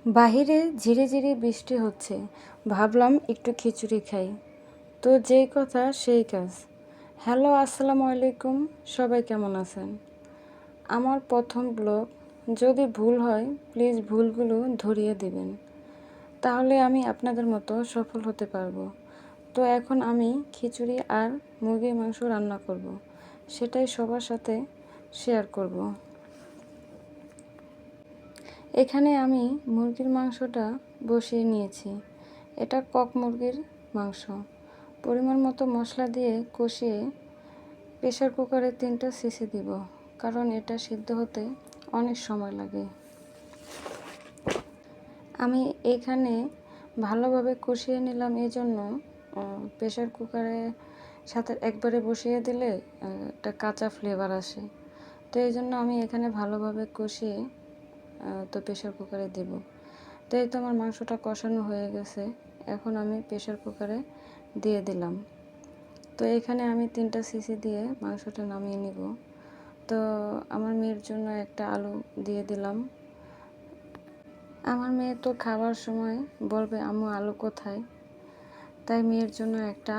বাহিরে ঝিরি ঝিরি বৃষ্টি হচ্ছে, ভাবলাম একটু খিচুড়ি খাই। তো যেই কথা সেই কাজ। হ্যালো, আসসালামু আলাইকুম। সবাই কেমন আছেন? আমার প্রথম ব্লগ, যদি ভুল হয় প্লিজ ভুলগুলো ধরিয়ে দিবেন, তাহলে আমি আপনাদের মতো সফল হতে পারবো। তো এখন আমি খিচুড়ি আর মুরগির মাংস রান্না করব, সেটাই সবার সাথে শেয়ার করব। এখানে আমি মুরগির মাংসটা বসিয়ে নিয়েছি। এটা কক মুরগির মাংস। পরিমাণ মতো মশলা দিয়ে কষিয়ে প্রেসার কুকারে 3টা সিটি দিব, কারণ এটা সিদ্ধ হতে অনেক সময় লাগে। আমি এখানে ভালোভাবে কষিয়ে নিলাম, এই জন্য প্রেসার কুকারে সাথে একবারে বসিয়ে দিলে একটা কাঁচা ফ্লেভার আসে। তো এই জন্য আমি এখানে ভালোভাবে কষিয়ে তো প্রেসার কুকারে দেব। তো এই তো আমার মাংসটা কষানো হয়ে গেছে, এখন আমি প্রেসার কুকারে দিয়ে দিলাম। তো এখানে আমি 3টা সিটি দিয়ে মাংসটা নামিয়ে নিব। তো আমার মেয়ের জন্য একটা আলু দিয়ে দিলাম। আমার মেয়ে তো খাওয়ার সময় বলবে আম্মু আলু কোথায়, তাই মেয়ের জন্য একটা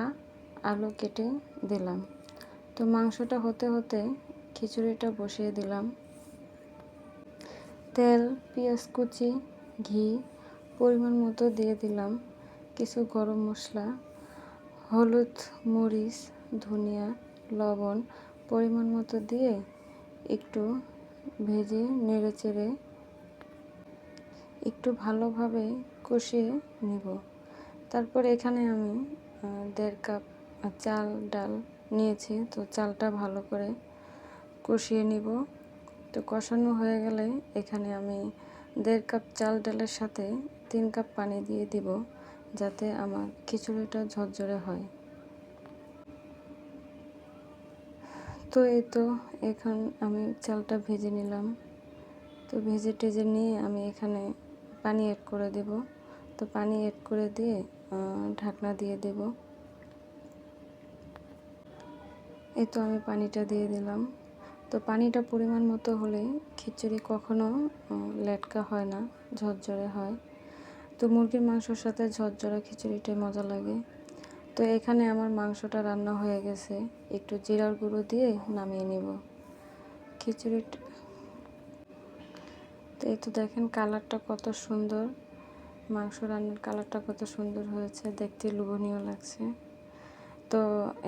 আলু কেটে দিলাম। তো মাংসটা হতে হতে খিচুড়িটা বসিয়ে দিলাম। তেল, পেঁয়াজ কুচি, ঘি পরিমাণ মতো দিয়ে দিলাম, কিছু গরম মশলা, হলুদ, মরিচ, ধনিয়া, লবণ পরিমাণ মতো দিয়ে একটু ভেজে নেড়েচেড়ে একটু ভালোভাবে কষিয়ে নিব। তারপর এখানে আমি 1.5 কাপ চাল ডাল নিয়েছি। তো চালটা ভালো করে কষিয়ে নিব। তো কষানো হয়ে গেলে এখানে আমি 1.5 কাপ চাল ডালের সাথে 3 কাপ পানি দিয়ে দিব, যাতে আমার খিচুড়িটা ঝরঝরে হয়। তো এই তো এখন আমি চালটা ভেজে নিলাম। তো ভেজে টেজে নিয়ে আমি এখানে পানি অ্যাড করে দেব। তো পানি অ্যাড করে দিয়ে ঢাকনা দিয়ে দেব। এই তো আমি পানিটা দিয়ে দিলাম। তো পানিটা পরিমাণ মতো হলে খিচুড়ি কখনো লেটকা হয় না, ঝরঝরে হয়। তো মুরগির মাংসর সাথে ঝরঝরা খিচুড়িটাই মজা লাগে। তো এখানে আমার মাংসটা রান্না হয়ে গেছে, একটু জিরার গুঁড়ো দিয়ে নামিয়ে নিব খিচুড়িটা। তো এই তো দেখেন কালারটা কত সুন্দর, মাংস রান্নার কালারটা কত সুন্দর হয়েছে, দেখতে লোভনীয় লাগছে। তো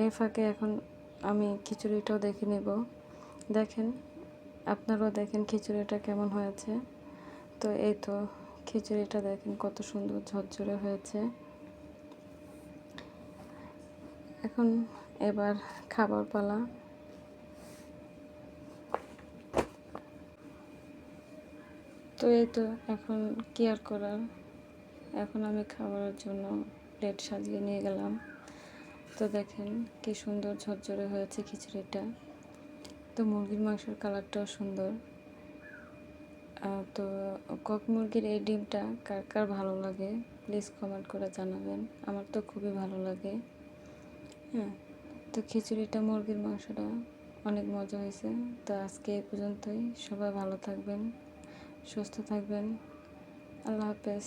এই ফাঁকে এখন আমি খিচুড়িটাও দেখে নেব। দেখেন, আপনারাও দেখেন খিচুড়িটা কেমন হয়েছে। তো এই তো খিচুড়িটা দেখেন কত সুন্দর ঝরঝরে হয়েছে। এখন এবার খাবার পালা। তো এই তো এখন কি আর করার, এখন আমি খাবারের জন্য প্লেট সাজিয়ে নিয়ে গেলাম। তো দেখেন কি সুন্দর ঝরঝরে হয়েছে খিচুড়িটা। তো মুরগির মাংসের কালারটাও সুন্দর। তো কক মুরগির এই ডিমটা কার কার ভালো লাগে প্লিজ কমেন্ট করে জানাবেন। আমার তো খুবই ভালো লাগে। হ্যাঁ, তো খিচুড়িটা মুরগির মাংসটা অনেক মজা হয়েছে। তো আজকে এই পর্যন্তই। সবাই ভালো থাকবেন, সুস্থ থাকবেন। আল্লাহ হাফেজ।